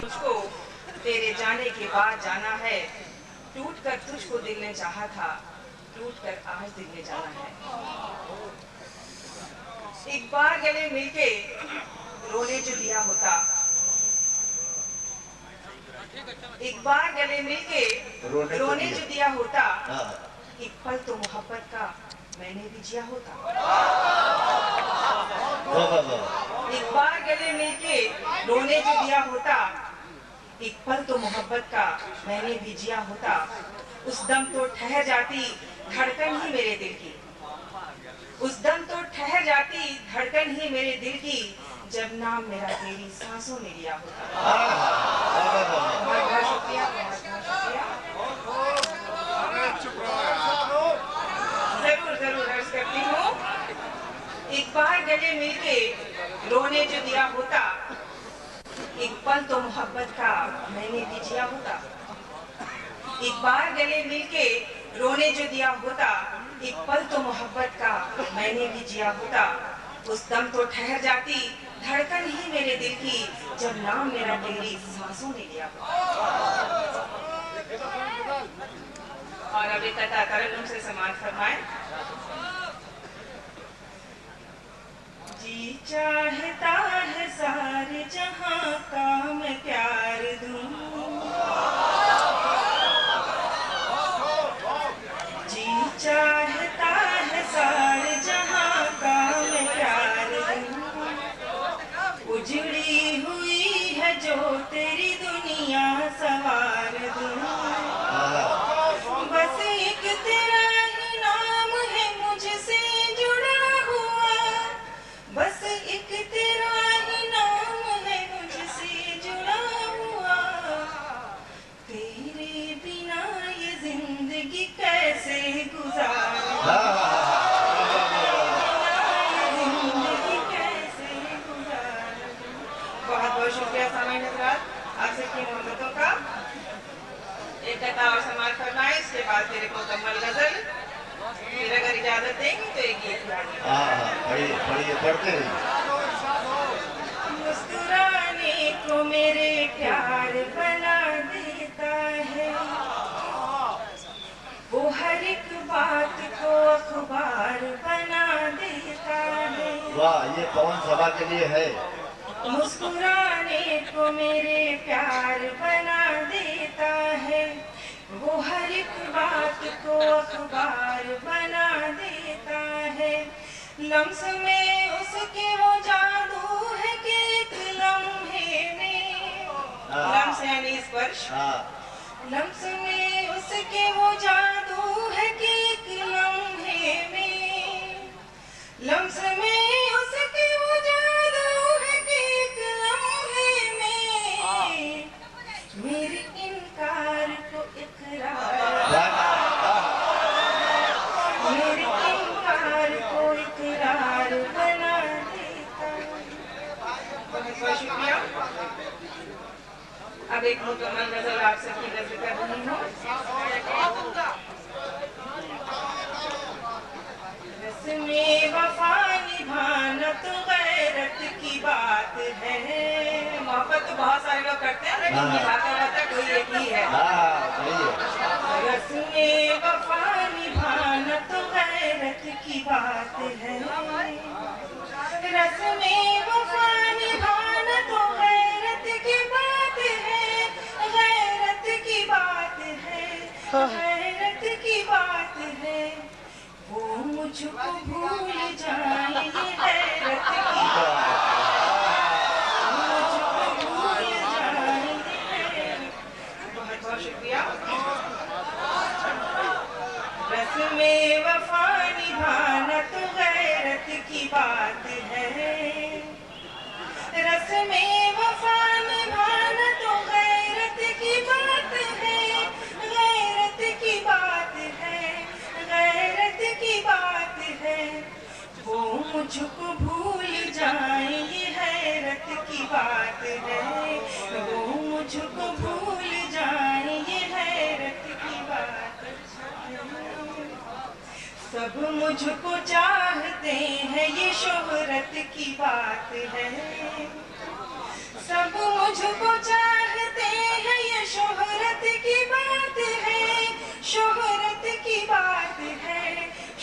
मुझको तेरे जाने के बाद जाना है, टूट कर तुझको दिल ने चाहा था, टूट कर आज दिल ने जाना है। एक बार गले मिलके रोने जो दिया होता, एक बार गले मिलके रोने जो दिया होता, एक पल तो मोहब्बत का मैंने भी जिया होता। एक बार गले मिलके रोने जो दिया होता, एक पल तो मोहब्बत का मैंने भी जिया होता। उस दम तो ठहर जाती धड़कन ही मेरे दिल की, उस दम तो ठहर जाती धड़कन ही मेरे दिल की, जब नाम मेरा तेरी सांसों में लिया होता। बहुत बहुत शुक्रिया, बहुत बहुत शुक्रिया। जरूर जरूर अर्ज करती हूँ। एक बार गले मिलके रोने जो दिया होता, एक पल तो मोहब्बत का मैंने भी जिया होता। एक बार गले मिलके रोने जो दिया होता, एक पल तो मोहब्बत का मैंने भी जिया होता। उस दम तो ठहर जाती धड़कन ही मेरे दिल की, जब नाम मेरा तेरी सांसों ने लिया होता। और अब एक कथा तरन्नुम से समाज फरमाए। जी चाहता है सारे जहां का मैं प्यार दूं, जी चाहता है सारे जहां का मैं प्यार दूं, उजड़ी हुई है जो तेरी दुनिया सवार दूं, बस एक तेरा ही नाम है मुझसे जुड़ा हुआ, बस एक तेरा ही नाम है मुझसे जुड़ा हुआ, तेरे बिना ये जिंदगी कैसे गुजारूं, जिंदगी कैसे गुजारूं। बहुत बहुत शुक्रिया सामान्य हज़रात, आप सबकी मोहब्बतों का। एक कथा और समाज फरमाए, इसके बाद फिर एक मुकम्मल गजल, फिर अगर इजाजत देंगे तो एक गीत पढ़ते रहिए। मुस्कुराने को मेरे प्यार बना देता है, वो हर एक बात को अखबार बना देता है। वाह, ये कौन सभा के लिए है? मुस्कुराने को मेरे प्यार बना देता है, वो हर एक बात को अखबार बना देता है। लम्स में उसके वो जादू है कि एक लम्हे में, लम्स यानी स्पर्श, लम्स में उसके वो जादू है कि एक लम्हे में, लम्स में उसके वो जादू है कि एक लम्हे में, मेरे इनकार को इकरार, मेरे इनकार को इकरार बना देता। बहुत बहुत शुक्रिया। अब एक मुकम्मल गजल आप सबकी नजर कर रही हूँ। रस्मे वफा निभाना तो गैरत की बात है, मोहब्बत तो बहुत सारे लोग करते हैं लेकिन निभाता रहता कोई एक ही है। रस्मे वफा निभाना तो गैरत की बात है, रस्मे वफा निभाना तो गैरत की बात है, गैरत की बात है, गैरत की बात है, वो मुझको भूल जाए ये गैरत की बात है, मुझको भूल जाए ये। बहुत बहुत शुक्रिया। रस्मे वफा निभाना तो गैरत की बात है, रस्मे वफा निभाना तो गैरत की बात है, गैरत की बात है, गैरत की बात है, वो मुझको भूल जाए ये हैरत की बात है, वो मुझको भूल जाए ये हैरत की बात है। सब मुझको चाहते हैं ये शोहरत की बात है, सब मुझको चाहते हैं, ये शोहरत की बात है, शोहरत की बात है,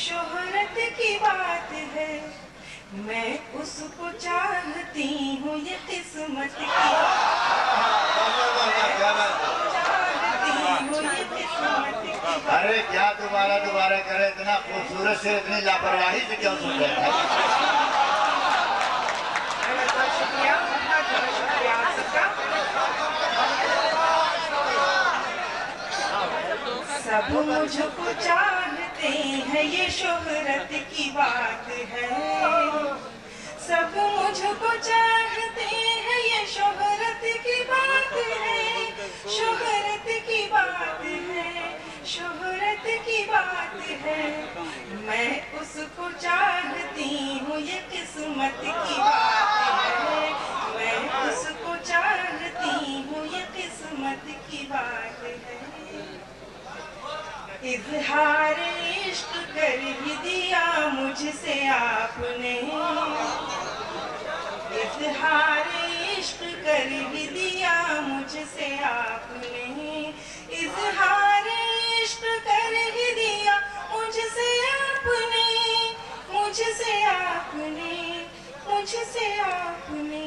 शोहरत की बात है। मैं उसको चाहती हूँ, ये किस्मत की अरे क्या दोबारा दोबारा करे, इतना खूबसूरत से इतनी लापरवाही से क्यों सुन रहे हैं? शुक्रिया, बहुत शुक्रिया आप सबका। सब मुझको चाहते हैं, ये शोहरत की बात है, सब मुझको चाहते हैं, ये शोहरत की बात है, शोहरत की बात है, शोहरत की बात है। मैं उसको चाहती हूँ, ये किस्मत की बात है, मैं उसको चाहती हूँ, ये किस्मत की बात है। इज़हार इश्क कर ही दिया मुझसे आपने, इज़हार इश्क कर ही दिया मुझसे आपने, इज़हार इश्क कर ही दिया मुझसे आपने, मुझसे आपने, मुझसे आपने।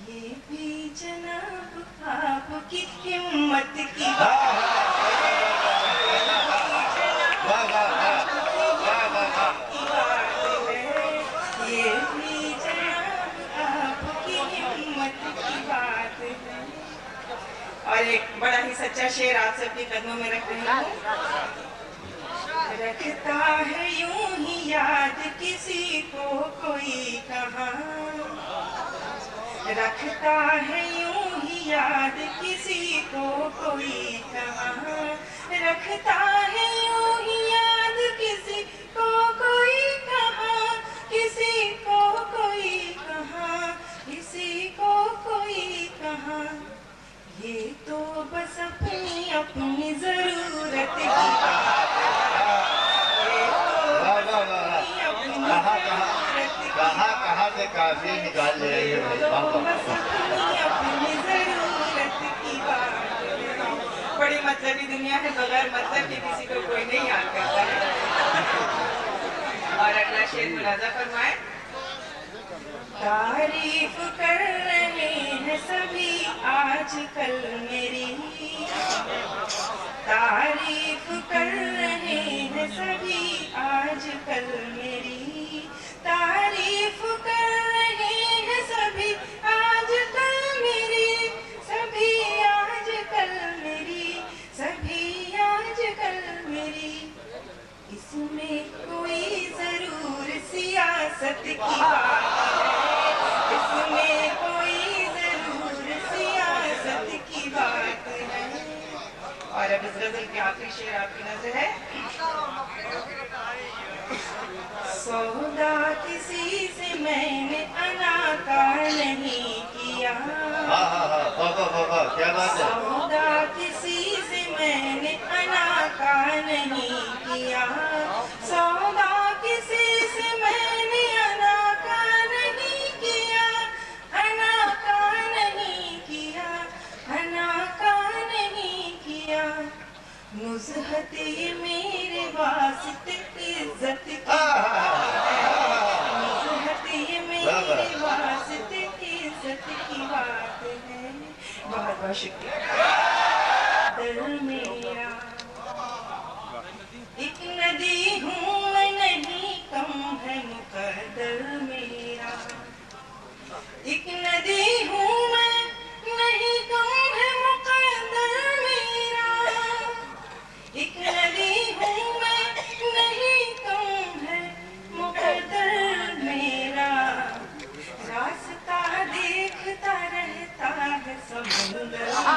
ये भी जनाब आपकी हिम्मत की बात है, ये भी जनाब आपकी हिम्मत की बात है। और एक बड़ा ही सच्चा शेर आप सबके कदमों में रख रही हूँ। रखता है यूं ही याद किसी को कोई कहाँ, रखता है यूं ही याद किसी को कोई कहाँ, रखता है यूं ही याद किसी को कोई कहाँ, किसी को कोई कहाँ, किसी को कोई कहाँ। ये तो बस अपनी अपनी जरूरत की बात है, ये तो बस अपनी अपनी जरूरत की कहाँ से काफी निकाल ले रही है? बस अपनी अपनी जरूरत की बात है। बड़ी मतलबी दुनिया है, बगैर मतलब के किसी को कोई नहीं याद करता है। और अगला शेर मुलाजा फरमाए। तारीफ कर रहे हैं सभी आजकल मेरी, तारीफ कर रहे हैं सभी आजकल मेरी, तारीफ कर रहे हैं सभी आजकल मेरी, सभी आजकल मेरी, सभी आजकल मेरी। इसमें कोई जरूर सियासत की बात है, इसमें कोई जरूर सियासत की बात है। और अब इस गजल के आखिरी शेर आपकी नजर है। सौदा किसी से मैंने अनाका नहीं किया, क्या बात है? सौदा किसी से मैंने अनाका नहीं किया, सौदा किसी से मैंने अनाका नहीं किया, अनाका नहीं किया, अनाका नहीं किया। नुज़हत ये मेरे वास्ते इज्जत की बात है, नुज़हत ये मेरे वास्ते इज्जत की बात है। बहुत बहुत शुक्रिया। दिल मेरा एक नदी हूँ मैं, नहीं कम है मुकद्दर मेरा, एक नदी हूँ मैं, नहीं कम है मुकद्दर मेरा, एक नदी हूँ मैं, नहीं कम है मुकद्दर मेरा। रास्ता देखता रहता है समुंदर मेरा,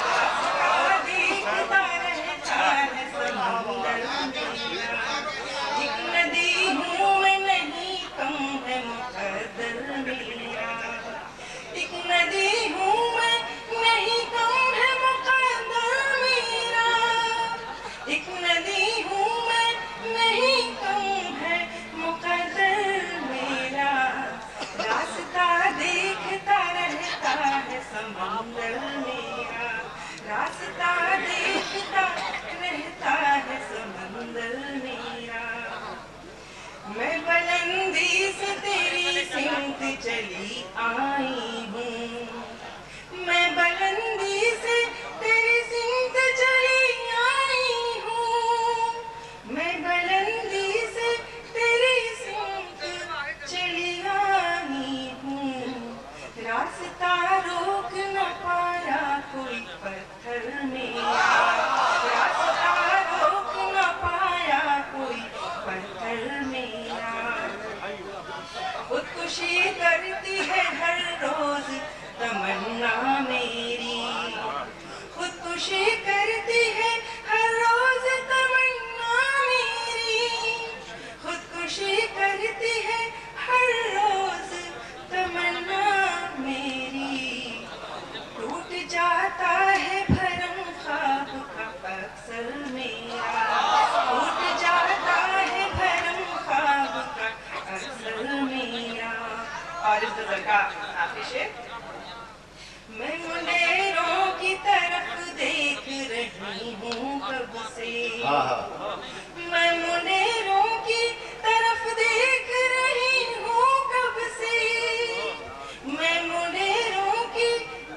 रास्ता देखता रहता है समुंदर मेरा, एक नदी हूँ मैं, नहीं कम है मुकद्दर मेरा, एक नदी हूँ मैं, नहीं कम है मुकद्दर मेरा, एक नदी हूँ मैं, नहीं कम है मुकद्दर मेरा। रास्ता देखता समंदर मेरा, रास्ता देखता रहता है समंदर मेरा। मैं बुलंदी से तेरी सिमत चली आई हूँ, मैं बुलंदी से तेरी सिमत चली आई हूँ, मैं बुलंदी से तेरी सिमत चली आई हूँ। रास्ता रोक न पाया कोई पत्थर मेरा, रास्ता रोक न पाया कोई पत्थर मेरा। खुदकुशी करती है हर रोज तमन्ना मेरी, खुदकुशी करती है हर रोज तमन्ना मेरी, खुदकुशी करती है हर रोज तमन्ना मेरी। टूट जाता है भरम ख्वाब का अक्सर मेरा, टूट जाता है भरम ख्वाब का अक्सर मेरा। और इस गजल का आखिरी शेर, मैं मुंडेरों की तरफ देख रही हूँ कब से, मैं मुंडेरों की तरफ देख रही हूँ कब से, मैं मुंडेरों की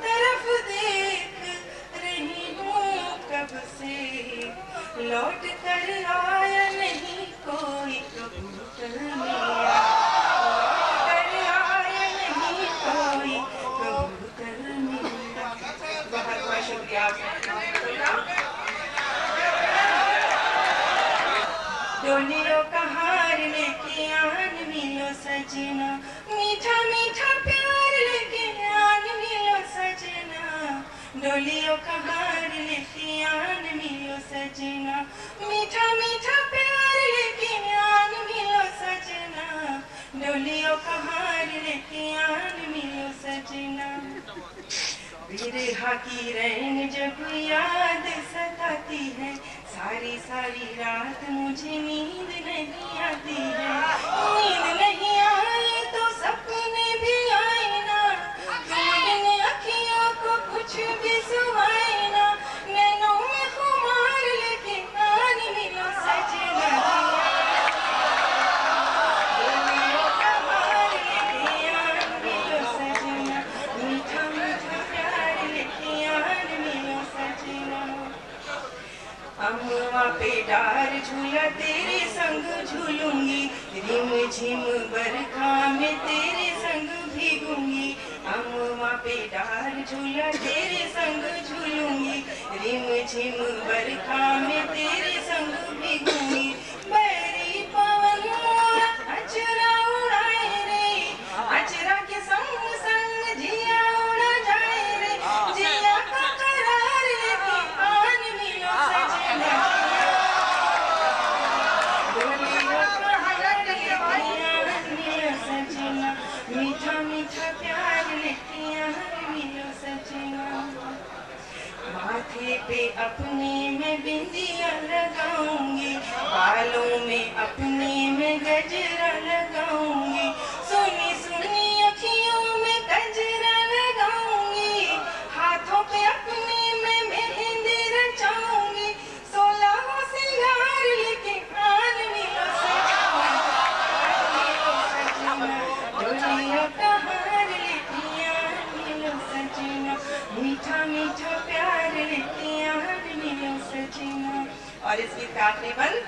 तरफ देख रही हूँ कब से। लौट कर आया नहीं कोई कबूतर मेरा, लौट कर आया नहीं कोई कबूतर मेरा। बहुत बहुत शुक्रिया। डोलियों का हार लेके आन मिलो सजना, मीठा मीठा प्यार लेके आन मिलो सजना, डोलियों का हार लेके आन मिलो सजना, मीठा मीठा प्यार लेके आन मिलो सजना, डोलियों का हार लेके आन मिलो सजना। बिरहा की रैन जब याद सताती है, सारी सारी रात मुझे नींद नहीं आती है, नींद नहीं आए तो सपने भी आए ना, तुम बिन अखियों को कुछ भी सुहाए ना, नैनों में खुमार लेके आन मिलो सजना, डोलियों का हार लेके आन मिलो सजना, मीठा मीठा प्यार लेके आन मिलो सजना। अम्मा पे डार झूला तेरे संग झूलूंगी, रिम झिम बरखा में तेरे संग भीगूंगी, अम्मा पे डार झूला तेरे संग झूलूंगी, रिम झिम बरखा में तेरे संग भीगूंगी। बैरी पवन मोरा अचरा उड़ाए रे, अचरा के संग संग जिया उड़ा जाए रे, जिया का करार लेके आन मिलो सजना, डोलियों का हार लेके आन मिलो सजना, मीठा मीठा प्यार लेके आन मिलो सजना। माथे पे अपने में बिंदिया लगाऊंगी, बालों में अपने में गजरा लगाऊंगी, सुनी सुनी अखियों में गजरा लगाऊंगी, हाथों पे अपने में मेहंदी रचाऊंगी, 16 सिंगार लेके आन मिलो सजना, डोलियों का हार लेके आन मिलो सजना, मीठा मीठा प्यार लेके आन मिलो सजना। और इस गीत का आखिरी बंद,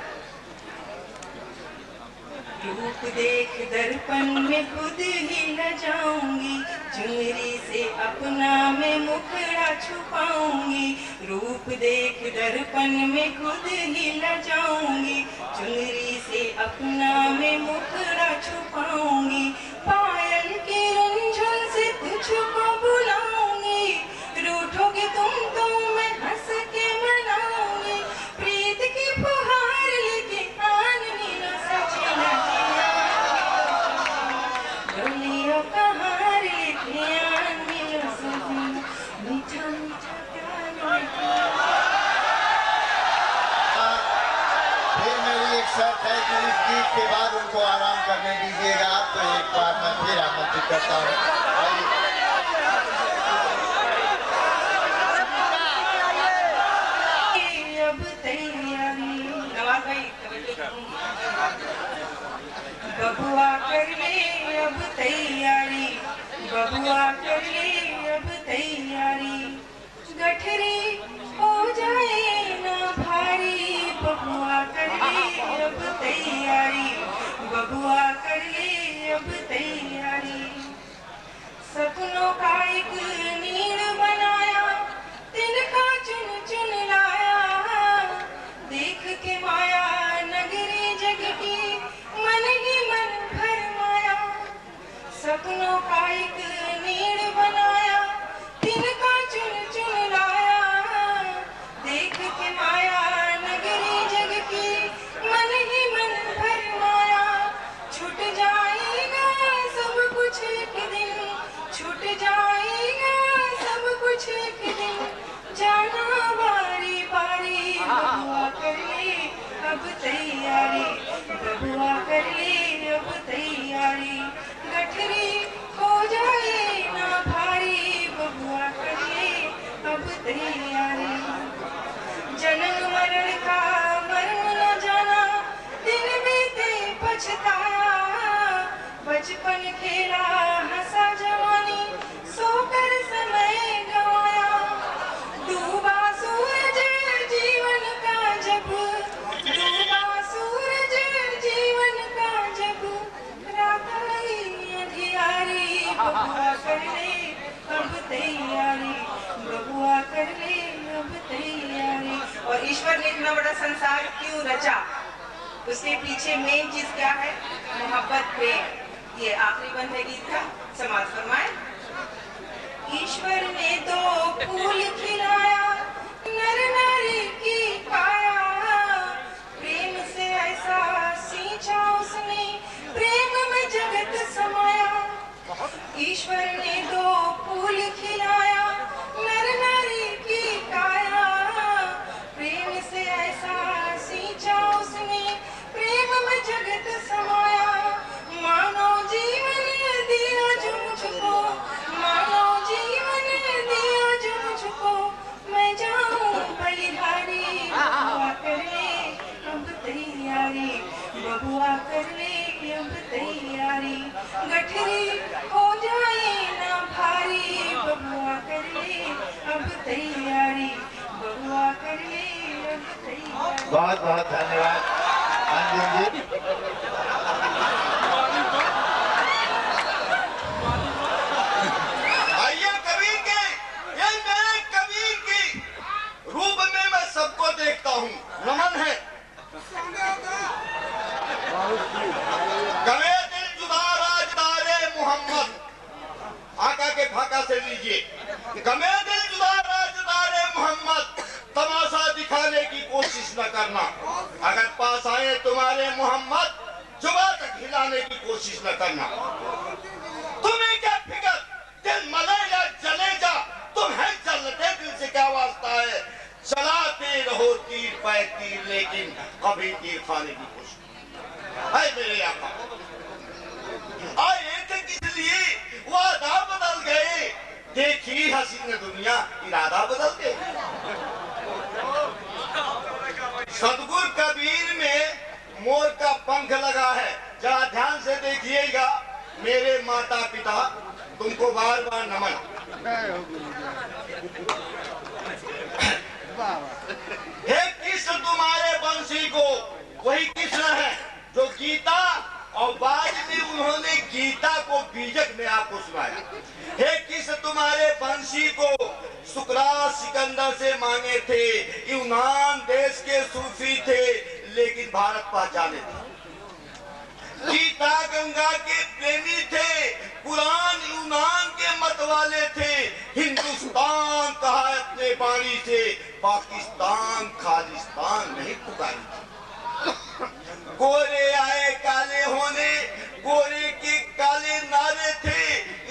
रूप देख दर्पण में खुद ही न जाऊंगी, चुनरी से अपना मैं मुखड़ा छुपाऊंगी, रूप देख दर्पण में खुद ही न जाऊंगी, चुनरी से अपना मैं मुखड़ा छुपाऊंगी, पायल की रुंझुन से तुझको बुलाऊंगी, रूठोगे तुम तो मैं हंस के मनाऊंगी, प्रीत की फुहार लेके आन मिलो सजना, डोलियों का हार लेके आन मिलो सजना, मीठा मीठा प्यार लेके फिर मेरी एक शर्त है कि इस गीत के बाद उनको आराम करने दीजिएगा, तो एक बार मैं फिर आमंत्रित करता हूँ। सपनों का एक नीड़ बनाया, तिनका चुन चुन लाया, देख के माया नगरी जग की मन ही मन भरमाया। सपनों का एक नीड़ बनाया, तिनका चुन चुन लाया, देख के माया नगरी जग की मन ही मन भरमाया। छूट जाएगा सब कुछ एक दिन, छूट जाएगा सब कुछ एक दिन, जाना बारी बारी। बबुआ कर ले अब तैयारी, बबुआ कर ले अब तैयारी, गठरी हो जाए ना भारी। बबुआ कर ले अब तैयारी, जन्म मरण का मर्म न जाना, दिन बीते पछताया। बचपन खेला हंसा जवानी, सोकर समय गवाया। डूबा सूरज जीवन का जब, डूबा सूरज जीवन का जब, रात आई अंधियारी। बबुआ कर ले अब तैयारी, बबुआ कर ले अब तैयारी। और ईश्वर ने इतना बड़ा संसार क्यों रचा, उसके पीछे मेन चीज क्या है? मोहब्बत, प्रेम। ये आखिरी बंद है गीत का, समाज फरमाए। ईश्वर ने दो फूल खिलाया, नर नारी की काया, प्रेम से ऐसा सींचा उसने, प्रेम में जगत समाया। ईश्वर ने दो फूल खिलाया, नर नारी की काया, प्रेम से ऐसा सींचा उसने, प्रेम में जगत समाया। मानो जीवन दिया जो मुझको, मानो जीवन दिया जो मुझको, मैं जाऊं बलिहारी। बबुआ कर ले अब तैयारी, बबुआ कर ले अब तैयारी, गठरी हो जाए ना भारी। बबुआ कर ले अब तैयारी, बबुआ कर ले अब तैयारी। बहुत बहुत धन्यवाद अंजुम जी। आइए कबीर के, ये मेरे कबीर की रूप में मैं सबको देखता हूँ, नमन है। गमे दिल जुदा राजदारे मोहम्मद, आका के फाका से लीजिए। गमे दिल जुदा राजदारे मोहम्मद, तमाशा दिखाने की कोशिश न करना। अगर पास आए तुम्हारे मोहम्मद, जुबा तक हिलाने की कोशिश न करना। तुम्हें क्या फिक्र, दिल मले या जले जा, तुम्हें जलते दिल से क्या वास्ता है। चलाते रहो तीर पे तीर, लेकिन कभी तीर खाने की कोशिश है। मेरे आका आए थे किस लिए, वादा बदल गए, देखी हसीन दुनिया इरादा बदल गए। सदगुरु कबीर में मोर का पंख लगा है, जरा ध्यान से देखिएगा। मेरे माता पिता तुमको बार बार नमन। हे कृष्ण तुम्हारे बंशी को, वही कृष्ण है जो गीता और बाद में उन्होंने गीता को बीजक में आपको सुनाया। हे कृष्ण तुम्हारे बंशी को सुकरात सिकंदर से मांगे थे, यूनान देश के सूफी थे, लेकिन भारत पहचाने थे। गीता गंगा के प्रेमी थे, कुरान यूनान के मत वाले थे, हिंदुस्तान कहा अपने बाणी से, पाकिस्तान खालिस्तान नहीं पुकारी थी। गोरे आए काले होने, गोरे के काले नारे थे,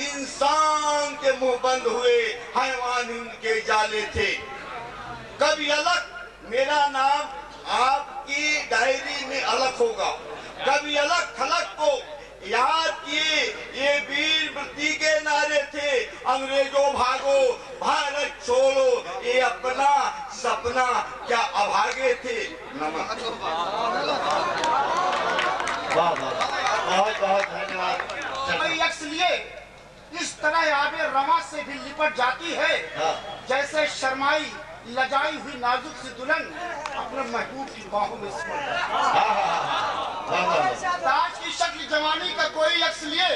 इंसान के मुंह बंद हुए, हैवान उनके जाले थे। कभी अलग मेरा नाम आपकी डायरी में अलग होगा, कभी अलग थलग को याद किए, ये वीर वृत्ति के नारे थे। अंग्रेजों भागो भारत छोड़ो, ये अपना सपना क्या अभागे थे। नमन। बहुत बहुत धन्यवाद। इसलिए इस तरह आबे रमा से भी लिपट जाती है, जैसे शर्माई लजाई हुई नाजुक सी दुल्हन अपने महबूब की बाहों में सिमट। ताज की शक्ल जवानी का कोई अक्स लिए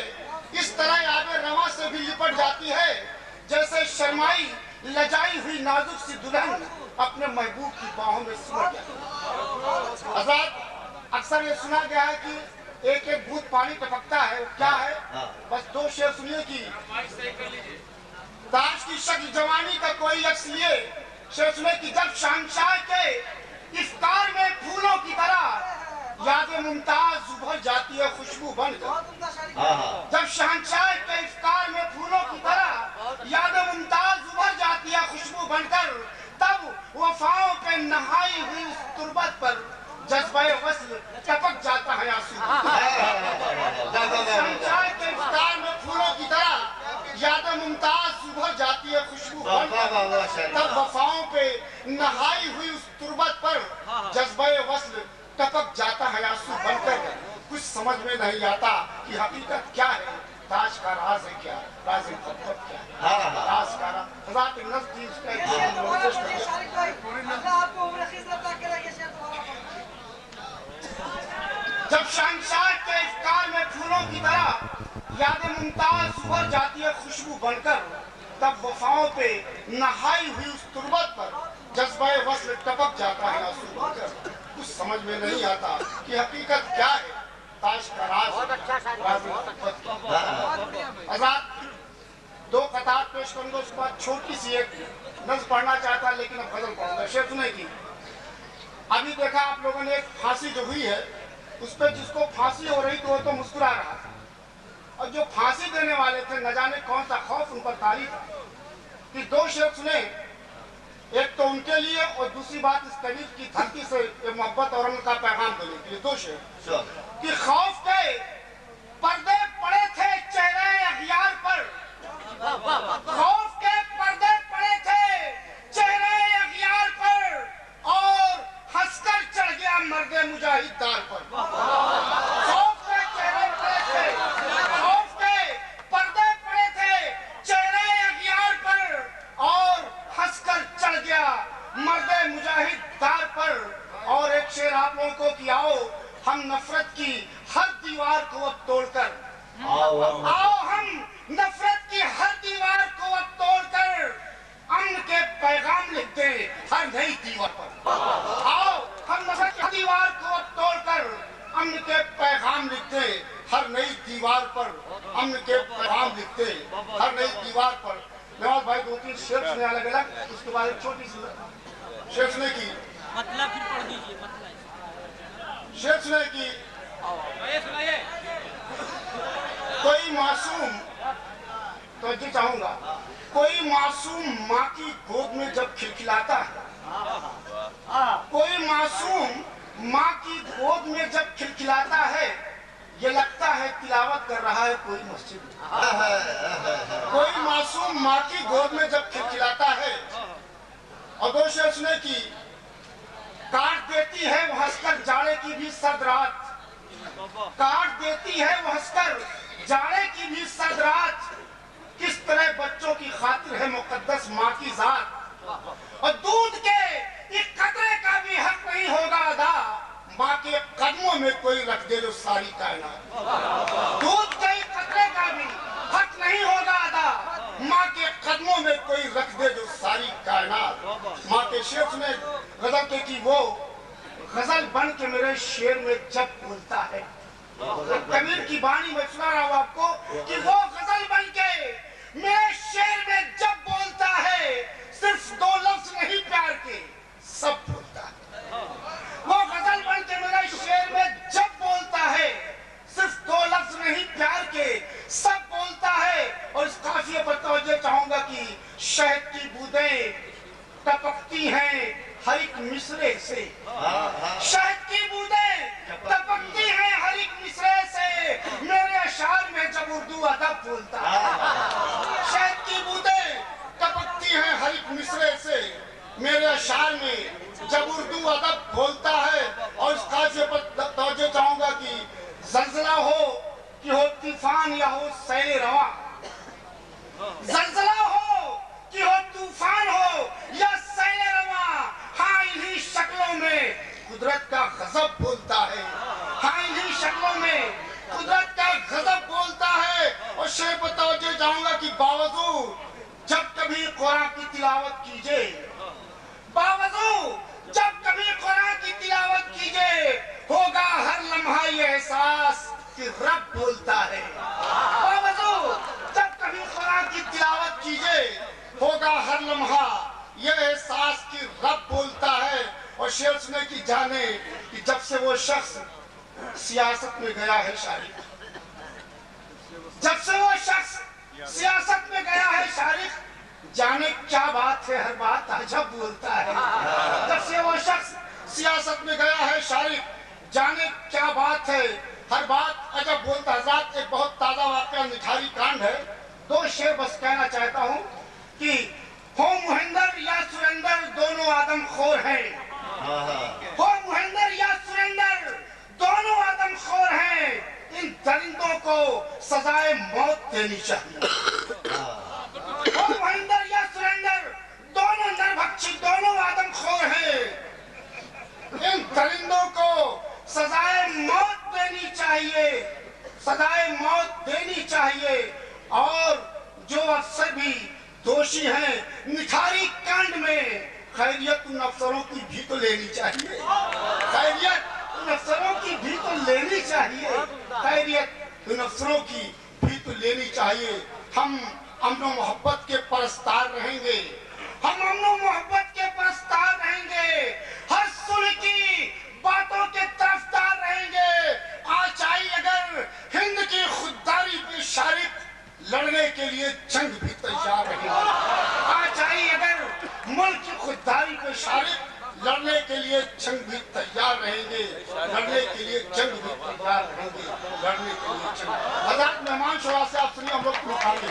इस तरह आबे रवा से भी लिपट जाती है जैसे शर्माई लजाई हुई नाजुक सी दुल्हन अपने महबूब की बाहों में सिमट जाती है। आजाद अक्सर ये सुना गया है कि एक एक बूंद पानी टपकता है, क्या है? बस दो शेर सुनिए कि ताज की शक्ल जवानी का कोई अक्स लिए शेर सुने कि जब शहंशाह के इफ्तार में फूलों की तरह यादें मुमताज उभर जाती है खुशबू बनकर। जब शहंशाह के इफ्तार में फूलों की तरह यादें मुमताज उभर जाती है खुशबू बनकर, तब वफाओं पे नहाई हुई उस तुर्बत पर जज्बे वस्ल टपक जाता है आंसू। शहंशाह के इफ्तार में फूलों की तरह यादें मुमताज उभर जाती है खुशबू बनकर, तब वफाओं पे नहाई हुई उस तुर्बत पर जज्बे वस्ल टपक जाता है आंसू बनकर। कुछ समझ में नहीं आता कि हकीकत क्या है, ताज का राज है क्या, राज मोहब्बत क्या है, राज का राज जब शहंशाह के इफ्तार में फूलों की तरह यादें मुमताज उभर जाती है खुशबू बनकर, तब वफाओं पे नहाई हुई उस तुर्बत पर जज्बे वस्ल टपक जाता है आंसू बनकर। कुछ समझ में नहीं आता कि हकीकत क्या है, ताज का राज मोहब्बत क्या है। आजाद दो कतार पेश करूंगा, उसके बाद छोटी सी एक नज़्म पढ़ना चाहता लेकिन अब गजल पढ़ूंगा। शेर सुने की अभी देखा आप लोगों ने एक फांसी जो हुई है उस पर जिसको फांसी हो रही वो तो मुस्कुरा रहा था, और जो फांसी देने वाले थे न जाने कौन सा खौफ उन पर तारी था। कि दो शेर सुने, एक तो उनके लिए और दूसरी बात इस करीब की धरती से मोहब्बत और अमन का पैगाम देने के लिए। दो शेर कि खौफ के पर्दे पड़े थे चेहरे अखियार पर, खौफ के पर्दे पड़े थे चेहरे अखियार पर, और हंसकर चढ़ गया मर्दे मुजाहिद दार पर। खौफ के चेहरे पड़े थे, खौफ के पर्दे पड़े थे चेहरे अखियार पर, और हंसकर चढ़ गया मर्दे मुजाहिद दार पर। और एक शेर आप लोगों को कि आओ हम नफरत की हर दीवार को अब तोड़कर, आओ हम नफरत की हर दीवार को अब तोड़कर अमन के पैगाम लिखते हर नई दीवार पर। आओ हम नफरत की दीवार को अब तोड़कर अमन के पैगाम लिखते हर नई दीवार पर, अमन के पैगाम लिखते हर नई दीवार पर। नवाज भाई दो तीन शेर सुने अलग अलग, उसके बाद एक छोटी सी शेर सुने की मतलब फिर पढ़ दीजिए मतलब शेर सुने की सुनाइए। कोई मासूम तो जी चाहूंगा, कोई मासूम माँ की गोद में जब खिलखिलाता है, कोई मासूम माँ की गोद में जब खिलखिलाता है, ये लगता है तिलावत कर रहा है कोई मस्जिद में। कोई मासूम माँ की गोद में जब खिलखिलाता है, और दो शेर सुने की काट देती है वो हंसकर जाड़े की भी सर्द रात, काट देती है वो हंसकर जाड़े की भी सर्द रात, किस तरह बच्चों की खातिर है मुकद्दस माँ की जात, और दूध के एक कतरे का भी हक नहीं होगा अदा, माँ के कदमों में कोई रख दे जो सारी कायनात। दूध के एक कतरे का भी हक नहीं होगा अदा, माँ के कदमों में कोई रख दे जो सारी कायनात। माँ के शेर ने गजल के की वो गजल बन के मेरे शेर में जब बोलता है, कबीर की बानी में सुना रहा हूं आपको कि वो गजल बन के मेरे शेर में जब बोलता है, सिर्फ दो लफ्ज नहीं प्यार के सब बोलता है। वो गजल बन के मेरे शेर में जब बोलता है, सिर्फ दो लफ्ज नहीं प्यार के सब बोलता है। और इस काफिये पर तवज्जो चाहूंगा कि शहद की बूंदें टपकती हैं हर एक मिसरे से, शहद की बूंदें टपकती हैं हर एक मिसरे से, मेरे अशार में जब उर्दू अदब बोलता है। शहद की बूंदें टपकती हैं हर एक मिसरे से, मेरे अशार में जब उर्दू अदब बोलता है। और इस काफिये पर तवज्जो चाहूंगा कि जल्जला हो कि हो तूफान या हो सैल रवा, जल्जला हो कि हो तूफान हो या सैल रवा, हाँ इन्हीं शक्लों में कुदरत का गजब बोलता है, हाँ इन्हीं शक्लों में कुदरत का गजब बोलता है। और कुरान की तिलावत कीजिए, बावजू जब कभी कुरान की तिलावत कीजिए, होगा हर लम्हा ये एहसास कि रब बोलता है। बावजू जब कभी कुरान की तिलावत कीजिए, होगा हर लम्हा ये एहसास कि रब बोलता है। और शेर सुने की जाने कि जब से वो शख्स सियासत में गया है शारिक, जब से वो शख्स सियासत में गया है शारिक, जाने क्या बात है, हर बात अजब बोलता है। जब से वो शख्स सियासत में गया है शारिक, जाने क्या बात है, हर बात अजब बोलता है। हज़रात, एक बहुत ताजा वाकया निठारी कांड है, दो शेर बस कहना चाहता हूँ कि हो मुहिंदर या सुरेंदर दोनों आदमखोर हैं, हो मुहिंदर या सुरेंदर दोनों आदमखोर हैं, इन दरिंदों को सजाए मौत देनी चाहिए। हो मुहिंदर या सुरेंदर दोनों नरभक्षी दोनों आदमखोर हैं, इन दरिंदों को सजाए मौत देनी चाहिए, सजाए मौत देनी चाहिए। और जो अफसर भी दोषी हैं निठारी कांड में, खैरियत उन अफसरों की भी तो लेनी चाहिए, खैरियत उन अफसरों की भी तो लेनी चाहिए, खैरियत उन अफसरों की भी तो लेनी चाहिए। हम अमन और मोहब्बत के परस्तार रहेंगे, हम अमन और मोहब्बत के परस्तार रहेंगे, हर सुलह की बातों के तरफदार रहेंगे। आज आई अगर हिंद की खुददारी पे शारिक, लड़ने के लिए जंग भी तैयार रहेंगे। आज आई अगर मुल्क की खुददारी पे शारिक, लड़ने के लिए जंग भी तैयार रहेंगे, लड़ने के लिए जंग भी तैयार रहेंगे, लड़ने के लिए जंग। हज़रात, मेहमान शुरा से आप सुनिए, हम लोग निकालेंगे।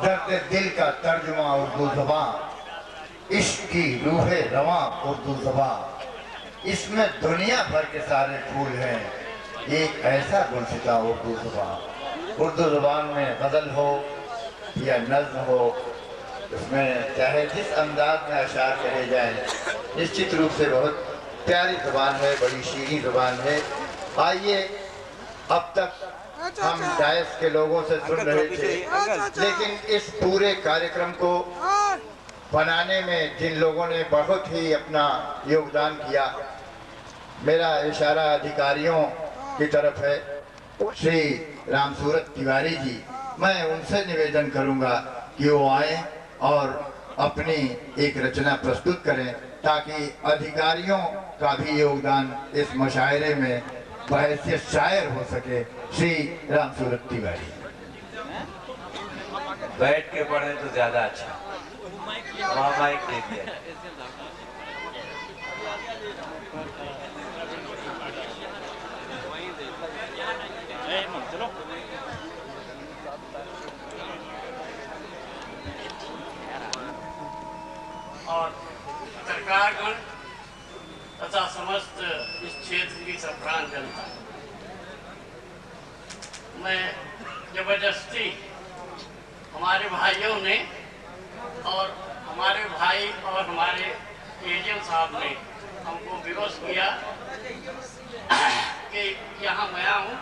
दर्द दिल का तर्जुमा उर्दू ज़बान, इश्क की रूहे रवां उर्दू ज़बान, इसमें दुनिया भर के सारे फूल हैं, एक ऐसा गुलसिता उर्दू ज़बान। उर्दू ज़बान में गज़ल हो या नज़्म हो, उसमें चाहे जिस अंदाज में अशार कहे जाए, निश्चित रूप से बहुत प्यारी ज़बान है, बड़ी शीरीं ज़बान है। आइए, अब तक हम डायस के लोगों से सुन रहे थे, लेकिन इस पूरे कार्यक्रम को बनाने में जिन लोगों ने बहुत ही अपना योगदान किया, मेरा इशारा अधिकारियों की तरफ है, श्री रामसूरत तिवारी जी, मैं उनसे निवेदन करूंगा कि वो आए और अपनी एक रचना प्रस्तुत करें, ताकि अधिकारियों का भी योगदान इस मुशायरे में बहैसियत शायर हो सके। श्री रामसूरत तिवारी। बैठ के पढ़े तो ज्यादा अच्छा, वहाँ माइक दे दिया। और सरकारगण तथा समस्त इस क्षेत्र की सप्रांत जनता, मैं जबरदस्ती हमारे भाइयों ने और हमारे भाई और हमारे एजेंट साहब ने हमको विवश किया कि यहाँ मैं आऊँ,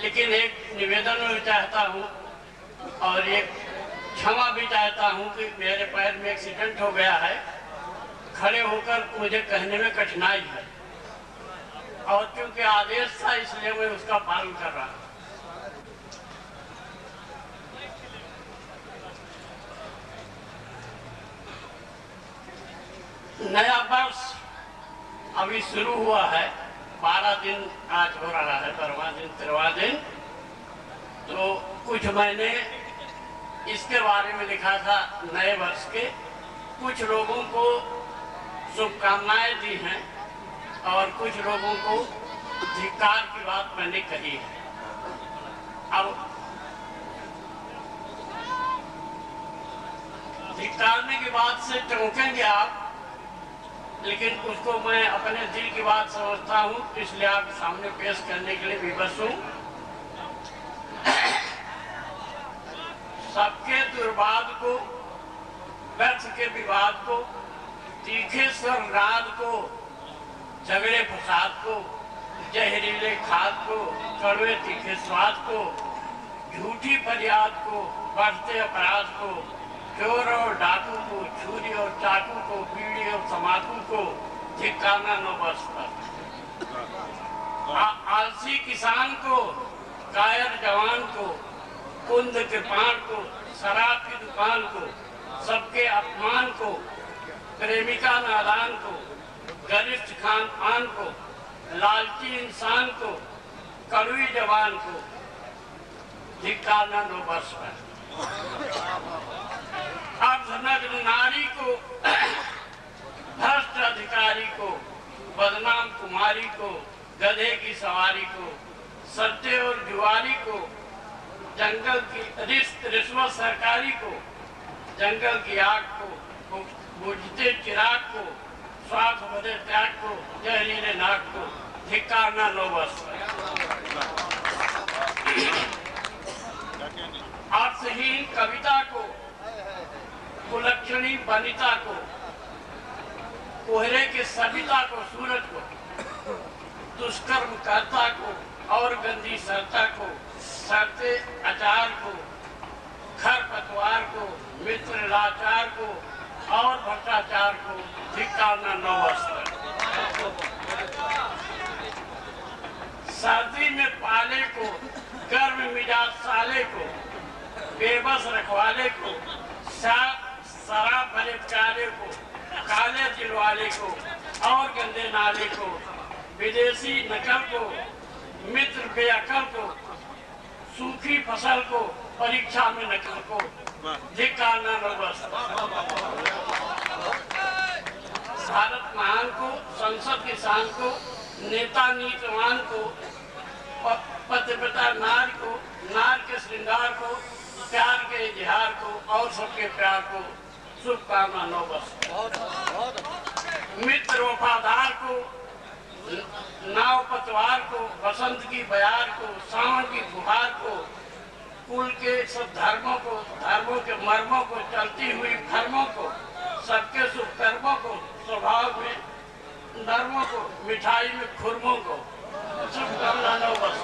लेकिन एक निवेदन भी चाहता हूँ और एक क्षमा भी चाहता हूँ कि मेरे पैर में एक्सीडेंट हो गया है, खड़े होकर मुझे कहने में कठिनाई है, और क्योंकि आदेश था इसलिए मैं उसका पालन कर रहा हूँ। नया वर्ष अभी शुरू हुआ है, 12 दिन आज हो रहा है, 13वां दिन। तो कुछ मैंने इसके बारे में लिखा था, नए वर्ष के कुछ लोगों को शुभकामनाएं दी हैं और कुछ लोगों को धिक्कार की बात मैंने कही है। अब धिक्कारने की बात से चौंकेंगे आप, लेकिन उसको मैं अपने दिल की बात समझता हूँ, इसलिए आपके सामने पेश करने के लिए विवश हूँ। सबके दुर्वाद को, व्यर्थ के विवाद को, तीखे स्वर नाद को, झगड़े फसाद को, जहरीले खाद को, कड़वे तीखे स्वाद को, झूठी फरियाद को, बढ़ते अपराध को, चोर और डाकू को, छुरी और चाकू को, बीड़ी और तम्बाकू को धिक्कारना न बस पर। आलसी किसान को, कायर जवान को, कुंद कृपाण को, शराब की दुकान को, सबके अपमान को, प्रेमिका नादान को, गरिष्ठ खान पान को, लालची इंसान को, कड़वी जवान को धिक्कारना न बस पर। अर्धनग्न नारी को, भ्रष्ट अधिकारी को, बदनाम कुमारी को, गधे की सवारी को, सत्य और जुआरी को, जंगल की रिश्वत सरकारी को, जंगल की आग को, बुझते चिराग को, स्वार्थ भरे त्याग को, जहरीले नाक को धिक्कारना न बस पर। अर्थहीन कविता को, कुलक्षणी वनिता को, कोहरे के सविता को, सूरज को, दुष्कर्म कर्ता को और गंदी सरता को, सरते अचार को, खरपतवार को, मित्र लाचार को और भ्रष्टाचार को धिक्कारना न बस पर। सर्दी में पाले को, गर्म मिजाज साले को, बेबस रखवाले को, शराब भरे प्याले को, काले दिल वाले को और गंदे नाले को, विदेशी नकल को, मित्र बेअकल को, सूखी फसल को, परीक्षा में नकल को धिक्कारना न बस। भारत महान को, संसद किसान को, नेता नीतिवान को, पतिव्रता नार को, नार के श्रृंगार को, प्यार के इजहार को और सबके प्यार को शुभकामना न बस। मित्र वफादार को, नाव पतवार को, बसंत की बयार को, सावन की फुहार को, कुल के सब धर्मों को, धर्मों के मर्मों को, चलती हुई धर्मों को, सबके शुभ कर्मों को, स्वभाव में नर्मों को, मिठाई में खुरमों को शुभकामना न बस।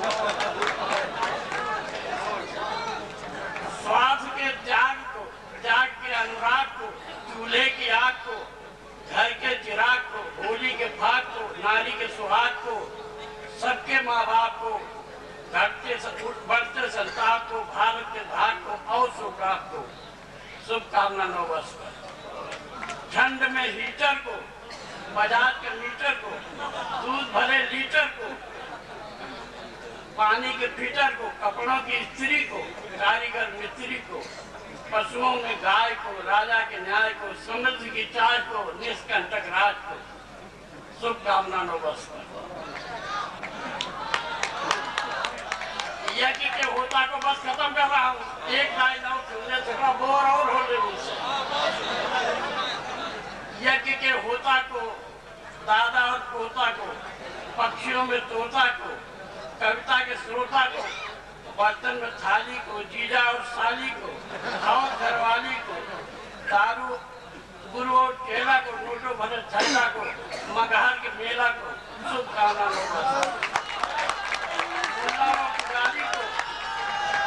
स्वार्थ के त्याग को, त्याग के अनुराग को, चूल्हे की आग को, घर के चिराग को, होली के फाग को, नारी के सुहाग को, सबके माँ बाप को, घटते बढ़ते संताप को, भारत के भाग को और सुप्राप को शुभकामना न बस पर। ठंड में हीटर को, बजाज के मीटर को, दूध भरे लीटर को, पानी के फिल्टर को, कपड़ों की स्त्री को, कारीगर मिस्त्री को, पशुओं में गाय को, राजा के न्याय को, समृद्धि की चाय को, निष्कंटक राज को शुभकामना न बस पर। यज्ञ के होता को बस खत्म कर रहा हूँ। एक डायलॉग सुनने थोड़ा बोर और हो रहे मुझसे। यज्ञ के होता को, दादा और पोता को, पक्षियों में तोता को, कविता के श्रोता को, बर्तन में थाली को, जीजा और साली को और घरवाली को, दारू गुरु और केला को, नोटों भरे छल्ला को, मगहर के मेला को शुभकामना को,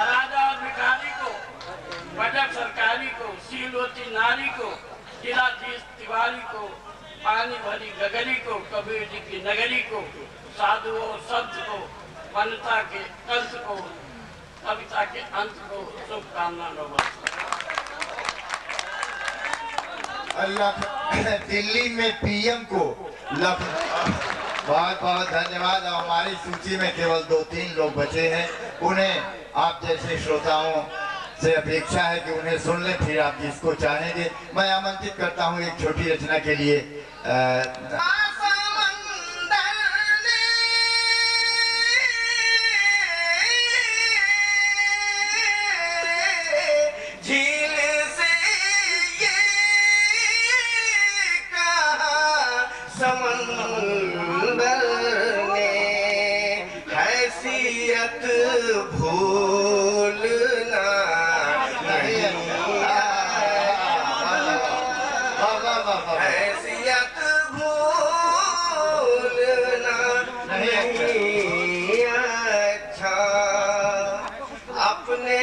राजा और भिखारी को, बजट सरकारी को, शीलवती नारी को, जिलाधीश तिवारी को, पानी भरी गगरी को, कबीर जी की नगरी को, साधु और संत को, वनता के अंत को, कविता के अंत को शुभकामना न बस। अल्लाह दिल्ली में पीएम को बहुत बहुत धन्यवाद। हमारी सूची में केवल 2-3 लोग बचे हैं, उन्हें आप जैसे श्रोताओं से अपेक्षा है कि उन्हें सुन लें, फिर आप जिसको चाहेंगे मैं आमंत्रित करता हूं एक छोटी रचना के लिए। अपने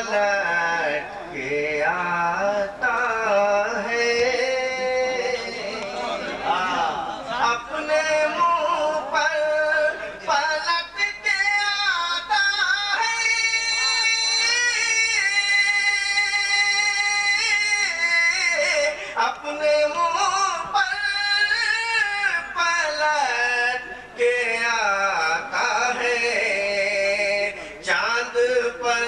पलट के आता है, अपने मुंह पर पलट के आता है, अपने मुंह पर पलट के आता है, चांद पर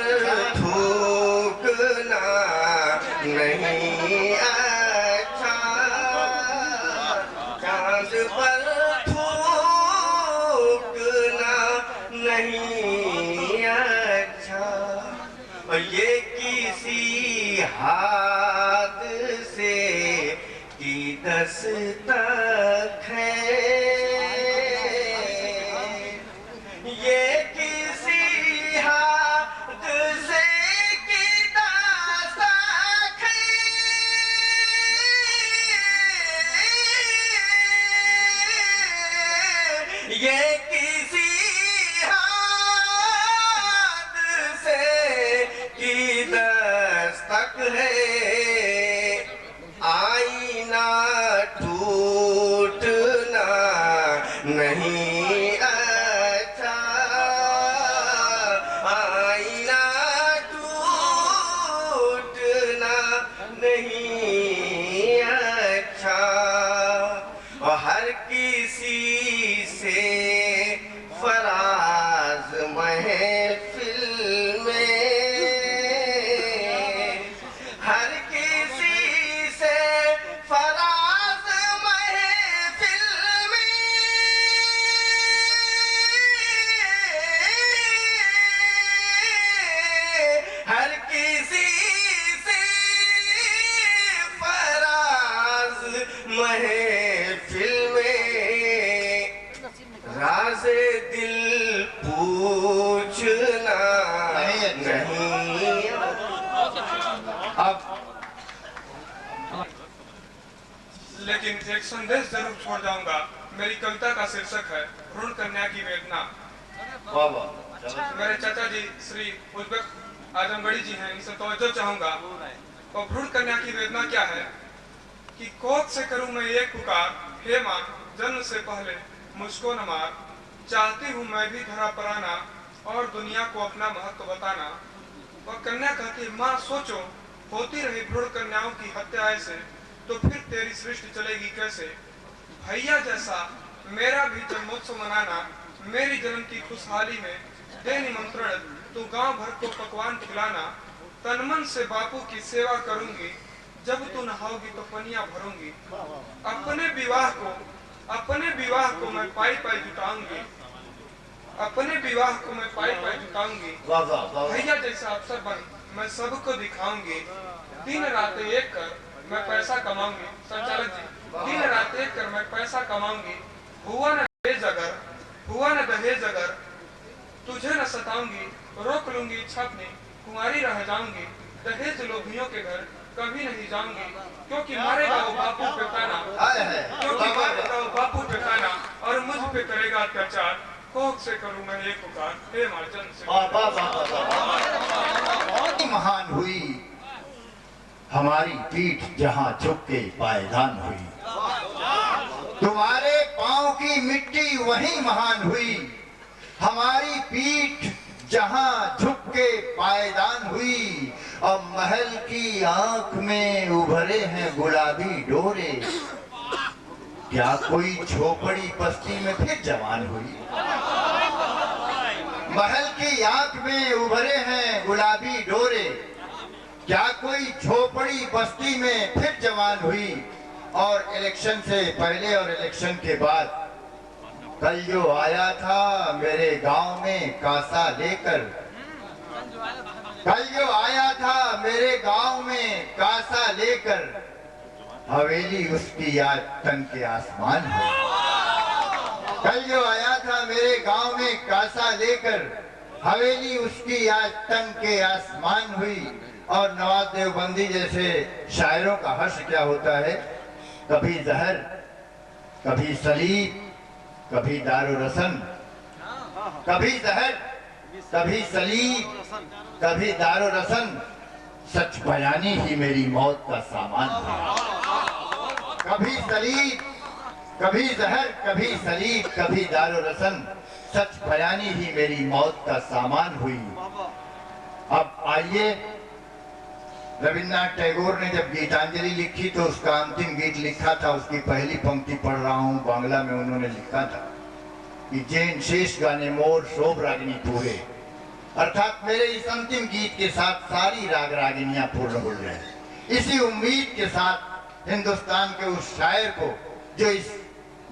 थूकना नहीं अच्छा, चांद पर थूकना नहीं अच्छा, और ये किसी हादसे की दस्तक है, ये किसी हादसे की दस्तक है, ये किसी हादसे की दस्तक है, आईना टूटना नहीं अच्छा, आईना टूटना नहीं अच्छा, और हर किसी से फराज महफिल में, हर किसी से फराज महफिल में, हर किसी से फराज महफिल में, राज़ दिल पूछना नहीं। अब लेकिन एक संदेश जरूर छोड़ जाऊंगा। मेरी कविता का शीर्षक है भ्रूण कन्या की वेदना। मेरे चाचा जी श्री उज्बेक आजमगढ़ी जी हैं, इनसे तवज्जो चाहूंगा। और भ्रूण कन्या की वेदना क्या है कि कोख से करूं मैं एक पुकार, हे माँ जन्म से पहले मुझको न मार, चाहती हूँ मैं भी धरा पर आना और दुनिया को अपना महत्व बताना। वह कन्या कहती है, माँ सोचो, होती रही भ्रूण कन्याओं की हत्या ऐसे, तो फिर तेरी सृष्टि चलेगी कैसे। भैया जैसा मेरा भी जन्मोत्सव मनाना, मेरी जन्म की खुशहाली में दे निमंत्रण, तू गांव भर को पकवान खिलाना। तन मन से बापू की सेवा करूंगी, जब तू नहाओगी तो पनिया भरूंगी। अपने विवाह को मैं पाई पाई जुटाऊंगी, अपने विवाह को मैं पाई पाई जुटाऊंगी। भैया जैसा अफसर बन मैं सबको दिखाऊंगी, दिन रात एक कर मैं पैसा कमाऊंगी। संचालक जी, दिन रात एक कर मैं पैसा कमाऊंगी। हुआ न दहेज अगर तुझे न सताऊंगी, रोक लूंगी इच्छा अपनी, कुंवारी रह जाऊंगी। दहेज लोभियों के घर कभी नहीं जाऊंगी, क्योंकि मारेगा वो बापू पे ताना, क्योंकि मारेगा वो बापू पे ताना, और मुझ पे करेगा अत्याचार। कोख से करूं मैं एक पुकार, हे माँ जन्म से। बहुत महान हुई हमारी पीठ जहां झुक के पायदान हुई, तुम्हारे पांव की मिट्टी वहीं महान हुई, हमारी पीठ जहां झुक के पायदान हुई। और महल की आंख में उभरे हैं गुलाबी डोरे, क्या कोई झोपड़ी बस्ती में फिर जवान हुई। महल की आंख में उभरे हैं गुलाबी डोरे, क्या कोई झोपड़ी बस्ती में फिर जवान हुई। और इलेक्शन से पहले और इलेक्शन के बाद कल जो आया था मेरे गांव में कासा लेकर, कल जो आया था मेरे गांव में कासा लेकर, हवेली उसकी आज तन के आसमान हुई। कल जो आया था मेरे गांव में कासा लेकर, हवेली उसकी आज तन के आसमान हुई। और नवाज देवबंदी जैसे शायरों का हर्ष क्या होता है, कभी जहर, कभी सलीब, कभी दारू रसन, कभी जहर, कभी सलीब, कभी दारो रसन, सच बयानी ही मेरी मौत का सामान था। कभी सलीब, कभी जहर, कभी सलीब, कभी दारो रसन, सच बयानी ही मेरी मौत का सामान हुई। अब आइए, रविन्द्रनाथ टैगोर ने जब गीतांजलि लिखी तो उसका अंतिम गीत लिखा था, उसकी पहली पंक्ति पढ़ रहा हूँ, बांग्ला में उन्होंने लिखा था कि जैन शेष गाने मोर शोभ रागिनी पूरे, अर्थात मेरे इस अंतिम गीत के साथ सारी राग रागिनियां पूर्ण हो जाए। इसी उम्मीद के साथ हिंदुस्तान के उस शायर को जो इस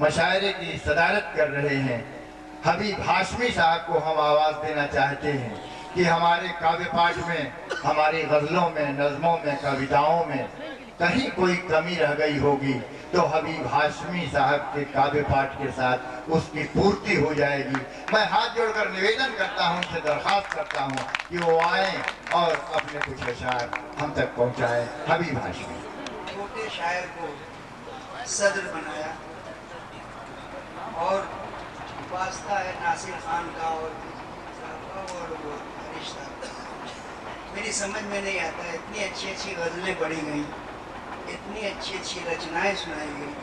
मशायरे की सदारत कर रहे हैं, हबीब हाशमी साहब को हम आवाज देना चाहते हैं कि हमारे काव्य पाठ में, हमारी गजलों में, नज्मों में, कविताओं में कहीं कोई कमी रह गई होगी तो हबीब हाशमी साहब के काव्य पाठ के साथ उसकी पूर्ति हो जाएगी। मैं हाथ जोड़कर निवेदन करता हूं, उनसे दरख्वास्त करता हूं कि वो आए और अपने कुछ अशार हम तक पहुंचाए। हबीब हाशमी। छोटे शायर को सदर बनाया और वास्ता है नासिर खान का और वो रिश्ता मेरी समझ में नहीं आता। इतनी अच्छी अच्छी गज़लें पढ़ी गई, इतनी अच्छी अच्छी रचनाएं सुनाई गई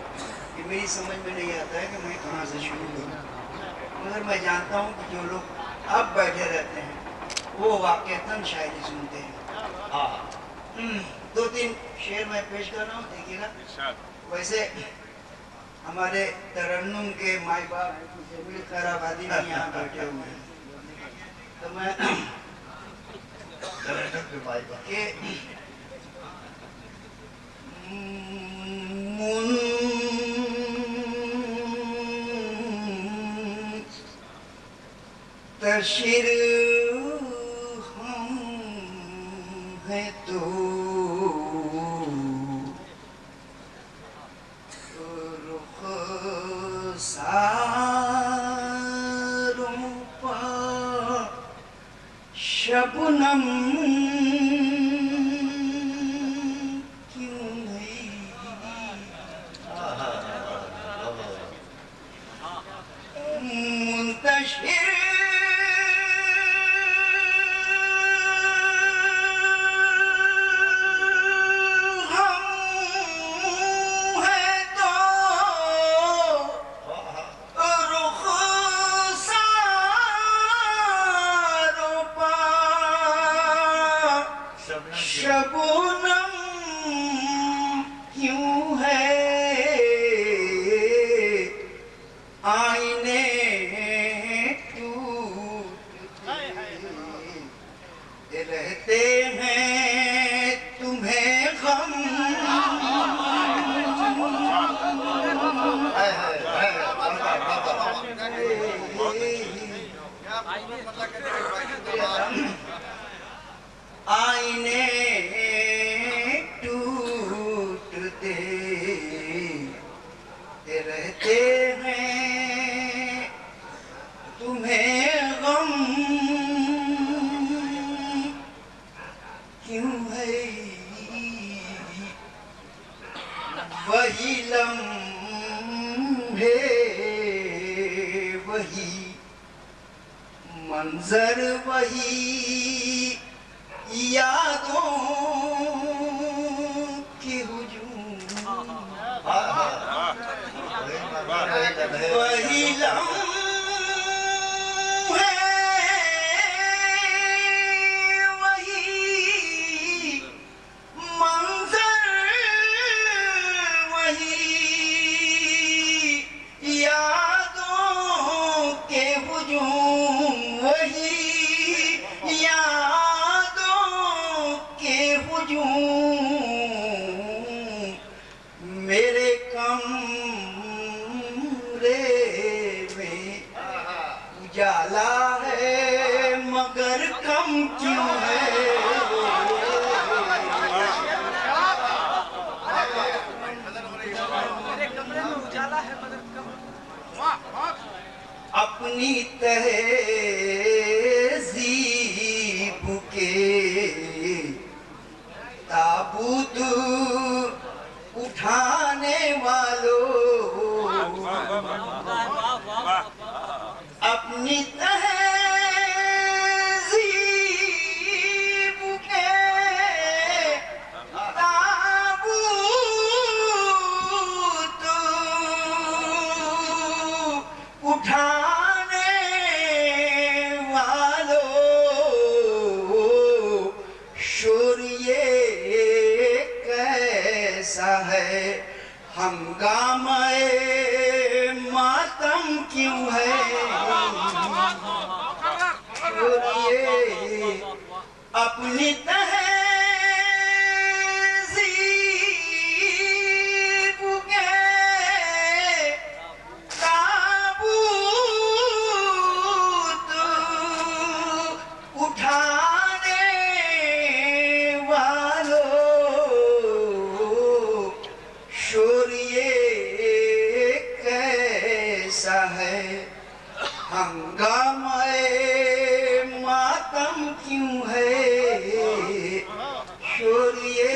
कि मेरी समझ में नहीं आता है कि मैं कहाँ से शुरू करूँ। मगर मैं जानता हूँ कि जो लोग अब बैठे रहते हैं वो वाक़ईतन शायरी सुनते हैं। दो तीन शेर मैं पेश कर रहा हूँ, देखिएगा। वैसे हमारे तरन्नुम के माई बाप जमील खैराबादी में यहाँ बैठे हुए हैं, तो मैं के मुंतशिर हम है तो रुख सारों पर शबनम शबनम क्यों है आईने टूटते रहते हैं तुम्हें गम। आईने टूटते रहते हैं तुम्हें गम क्यों है। वही लम्हे वही मंजर वही यादों की हुजूम वही लम्हे वही मंजर वही यादों के हुजूम वही मेरे कमरे में उजाला है मगर कम क्यों है। अपनी तहज़ीब के ताबूत उठाने वालों, अपनी तहज़ीब ये कैसा है हंगामे मातम क्यों है, शोर ये अपनी तहज़ीब के ताबूत उठाने वालों, शोर ये कैसा है हंगामे मातम क्यों है, शोर ये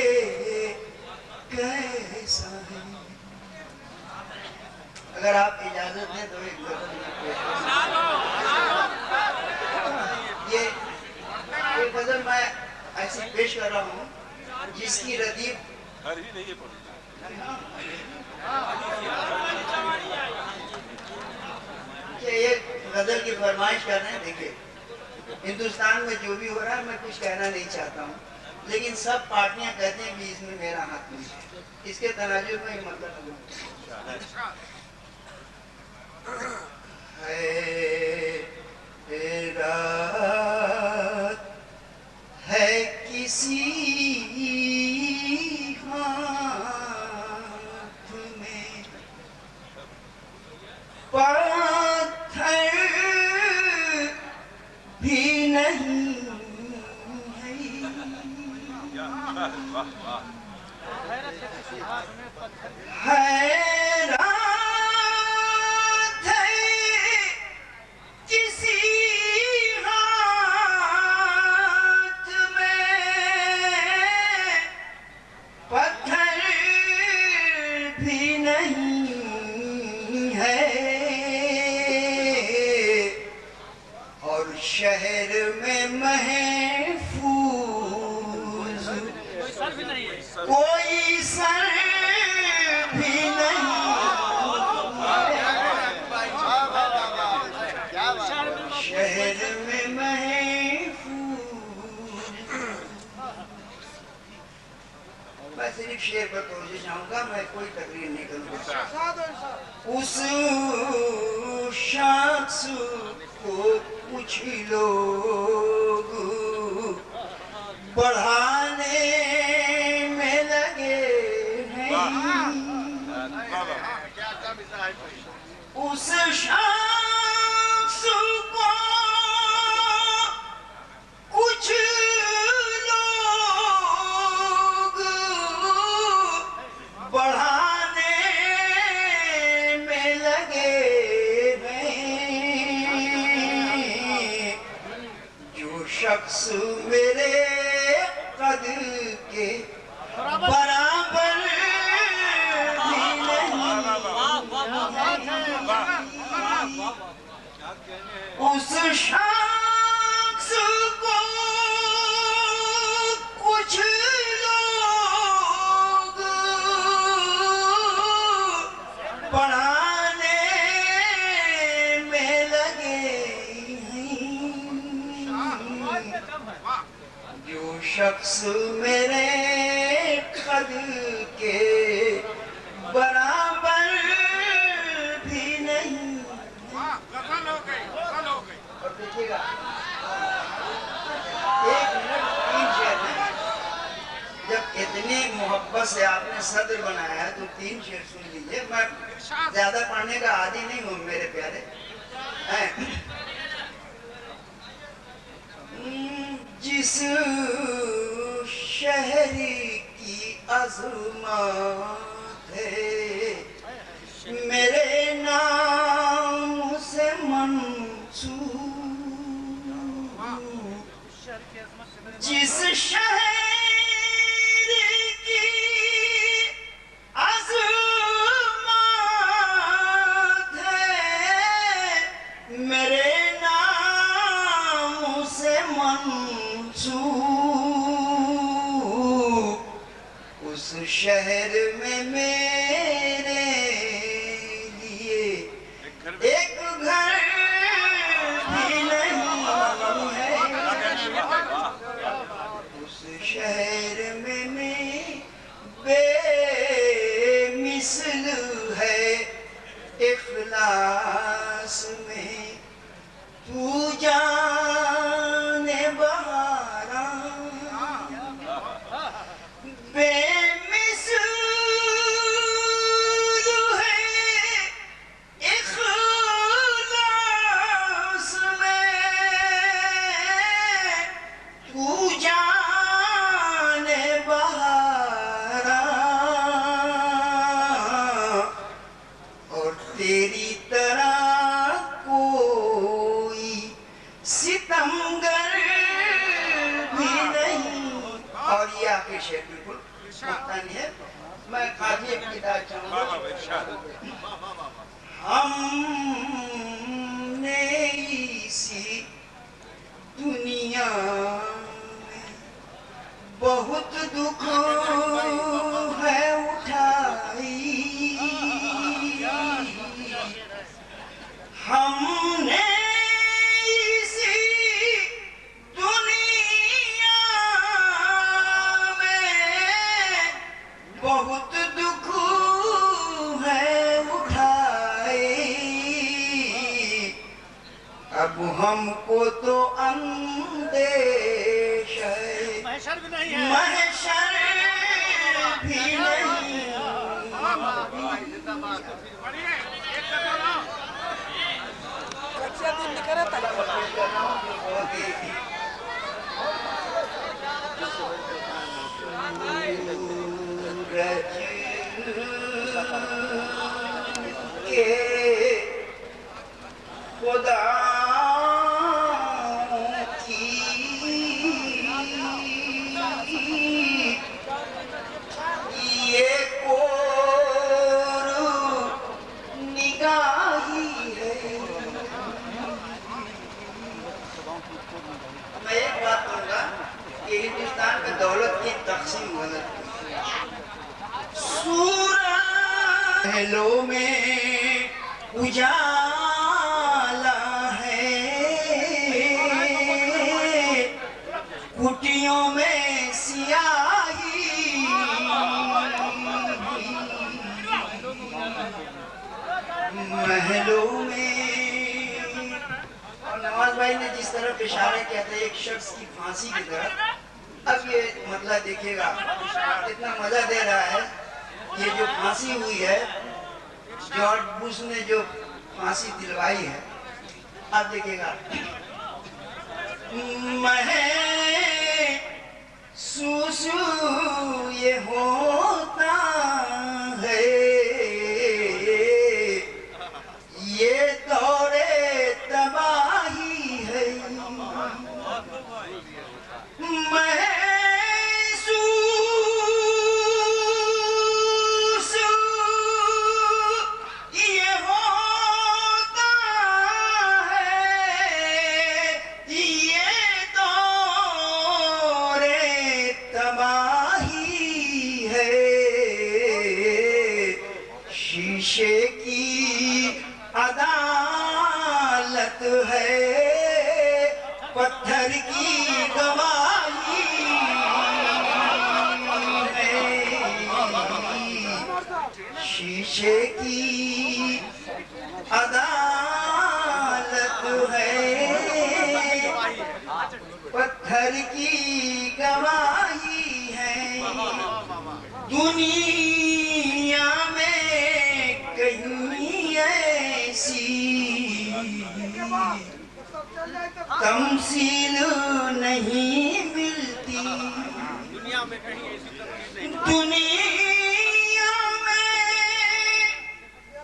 कैसा है। अगर आप इजाजत दें तो एक गजल में पेश ये एक गजल मैं ऐसी पेश कर रहा हूँ जिसकी रदीफ ये गजल की फरमाइश कर रहे हैं। देखिए हिंदुस्तान में जो भी हो रहा है मैं कुछ कहना नहीं चाहता हूँ, लेकिन सब पार्टियां कहते हैं कि इसमें मेरा हाथ नहीं है, इसके तनाजुर में मतलब रात है किसी हाथ में पत्थर भी नहीं हैरात है किसी हाथ में पत्थर भी नहीं है, और शहर में महफूज कोई सर भी नहीं, शहर में महफूज। मैं सिर्फ शेर पर तोजह चाहूंगा, मैं कोई तकरीर नहीं करूंगा। उस शख्स को कुछ लोग बढ़ाने में लगे हैं, उस शख्स को कुछ लोग बढ़ाने में लगे हैं, जो शख्स मेरे कद के बराबर भी नहीं, उस शख्स को कुछ लोग बढ़ाने में लगे हैं, जो शख्स मेरे कद के बराबर भी नहीं। और देखिएगा 1 मिनट 3 शेर में, जब इतनी मोहब्बत से आपने सदर बनाया है तो 3 शेर सुन लीजिए। मैं ज्यादा पढ़ने का आदी नहीं हूँ मेरे प्यारे। जिस शहरी की अज़मत है मेरे नाम से मंसूब, जिस शहर की अज़मत है मेरे नाम से मंसूब, उस शहर में मेरे लिए एक घर भी नहीं है, उस शहर और ये आखिर शेर बिल्कुल मस्तानी है। मैं काफी एक किताब चाहूँगा। हमने इसी दुनिया में बहुत दुख है उठाई, हमने इसी दुनिया में बहुत दुख है उठाए, अब हमको तो अंदेश है, महशर भी नहीं है, महशर भी नहीं। खुदा ये कोर निगाही है। मैं एक बात कहूँगा कि हिंदुस्तान में दौलत की तकसीम गलत है। महलों में उजाला है, कुटियों में सियाही, महलों में। और नवाज भाई ने जिस तरफ इशारे किया था एक शख्स की फांसी की तरफ, अब ये मतलब देखिएगा इतना मजा दे रहा है। ये जो फांसी हुई है, जॉर्ज बुश ने जो फांसी दिलवाई है, आप देखिएगा महसूस ये होता है, ये दौरे तबाही है, शीशे की अदालत है, पत्थर की गवाही है, शीशे की अदालत है, पत्थर की गवाही है। दुनिया में कहीं ऐसी तमसील नहीं मिलती, दुनिया में कहीं ऐसी दुनिया में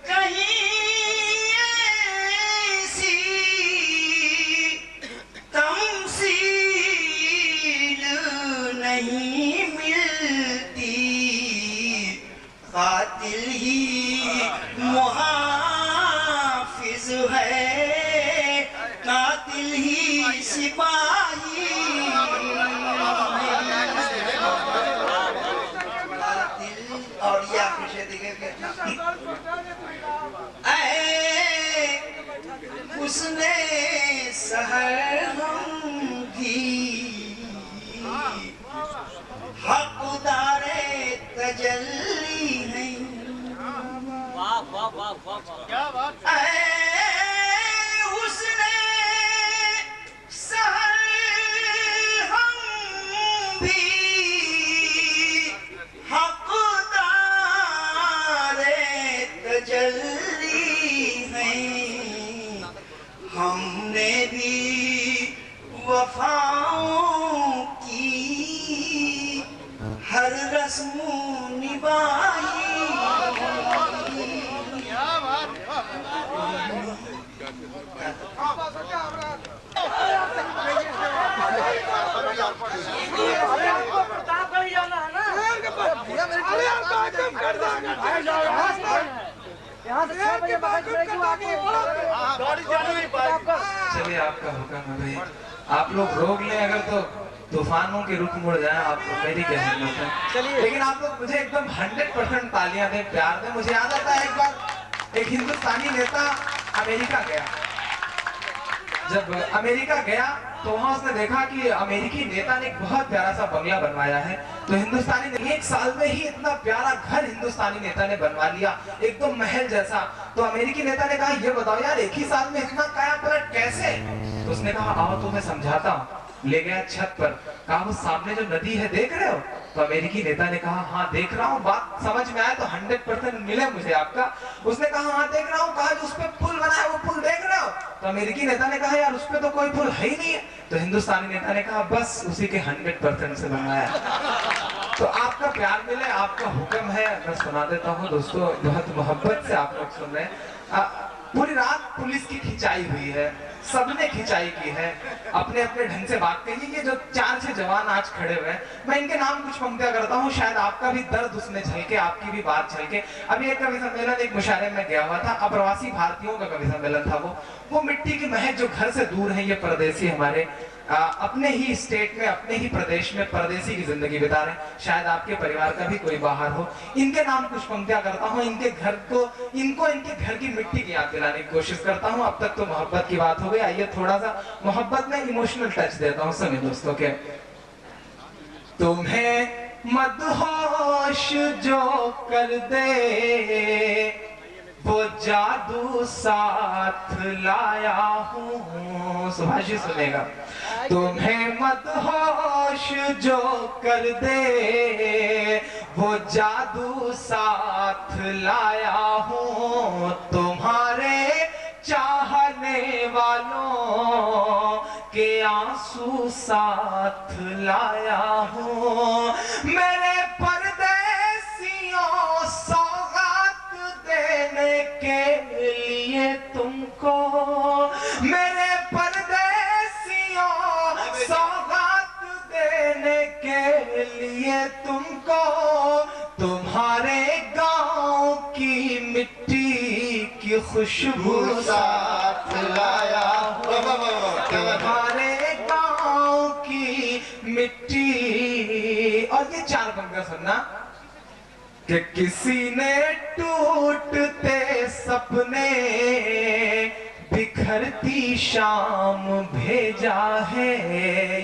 कहीं ऐसी तमसील नहीं मिलती, कातिल ही मुहाफिज है, कातिल ही सिपाही, कातिल। और ये आखिर से देखेंगे उसने सहर हम भी हकदारे तजल्ली है। वाह वाह वाह वाह क्या बात। उसने सहर हम भी हकदारे तजल्ली है, हमने भी वफाओं की हर रस्म निभाई। चलिए आपका हुक्म है भाई, आप लोग रोक लें अगर तो तूफानों के रुख मुड़ जाए, आप मेरी क्या हिम्मत है। लेकिन आप लोग मुझे एकदम 100% तालियां दें, प्यार दें। मुझे याद आता है एक बार एक हिंदुस्तानी नेता अमेरिका गया। जब अमेरिका गया तो वहां उसने देखा कि अमेरिकी नेता ने एक बहुत प्यारा सा बंगला बनवाया है। तो हिंदुस्तानी ने 1 साल में ही इतना प्यारा घर हिंदुस्तानी नेता ने बनवा लिया, एकदम महल जैसा। तो अमेरिकी नेता ने कहा, ये बताओ यार, 1 ही साल में इतना काया पलट कैसे? तो उसने कहा, आओ तो मैं समझाता हूँ। ले गया छत पर, कहा वो सामने जो नदी है देख रहे हो? तो अमेरिकी नेता ने कहा, हाँ देख रहा हूँ। बात समझ में आया तो 100% मिले मुझे आपका। उसने कहा, हाँ देख रहा हूँ। कहा, जो उस पे पुल बना है वो पुल देख रहे हो? तो अमेरिकी नेता ने कहा, यार उस पे तो कोई पुल है ही नहीं है। तो हिंदुस्तानी नेता ने कहा, बस उसी के 100% से बनवाया। तो आपका प्यार मिले, आपका हुक्म है, मैं सुना देता हूँ दोस्तों, बहुत मोहब्बत से आप लोग सुन रहे हैं। पूरी रात पुलिस की खिंचाई हुई है, सबने खिंचाई की है, अपने अपने ढंग से बात कही। ये जो 4-6 जवान आज खड़े हुए हैं, मैं इनके नाम कुछ पंक्तियां करता हूँ, शायद आपका भी दर्द उसमें झलके, आपकी भी बात झलके। अभी एक कवि सम्मेलन, एक मुशायरे में गया हुआ था, अप्रवासी भारतीयों का कवि सम्मेलन था। वो मिट्टी की महक जो घर से दूर है, ये परदेसी हमारे अपने ही स्टेट में, अपने ही प्रदेश में परदेसी की जिंदगी बिता रहे हैं। शायद आपके परिवार का भी कोई बाहर हो। इनके नाम कुछ पंक्तियां करता हूँ, इनके घर को, इनको इनके घर की मिट्टी की याद दिलाने की कोशिश करता हूँ। अब तक तो मोहब्बत की बात हो गई, आइए थोड़ा सा मोहब्बत में इमोशनल टच देता हूँ। सुनिए दोस्तों के, तुम्हें मदहोश जो कर दे वो जादू साथ लाया हूँ। सुभाषी सुनेगा, तुम्हें मदहोश जो कर दे वो जादू साथ लाया हूँ। तुम्हारे चाहने वालों के आंसू साथ लाया हूँ। मेरे परदेसियों सौगात देने के लिए तुमको, मेरे परदेसियों सौगात देने के लिए तुमको, तुम्हारे गांव की मिट्टी की खुशबू साथ लाया हूँ। तुम्हारे गांव की मिट्टी। और ये 4 पंक्तियां सुनना कि किसी ने टूटते सपने बिखरती शाम भेजा है।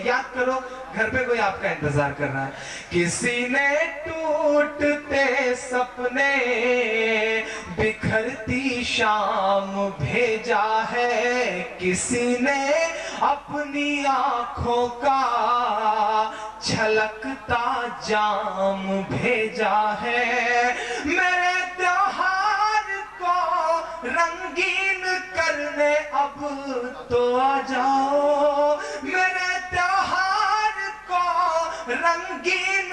याद करो, घर पे कोई आपका इंतजार कर रहा है। किसी ने टूटते सपने बिखरती शाम भेजा है। किसी ने अपनी आंखों का छलकता जाम भेजा है। मेरे त्योहार को रंगीन करने अब तो आ जाओ। मेरे त्योहार को रंगीन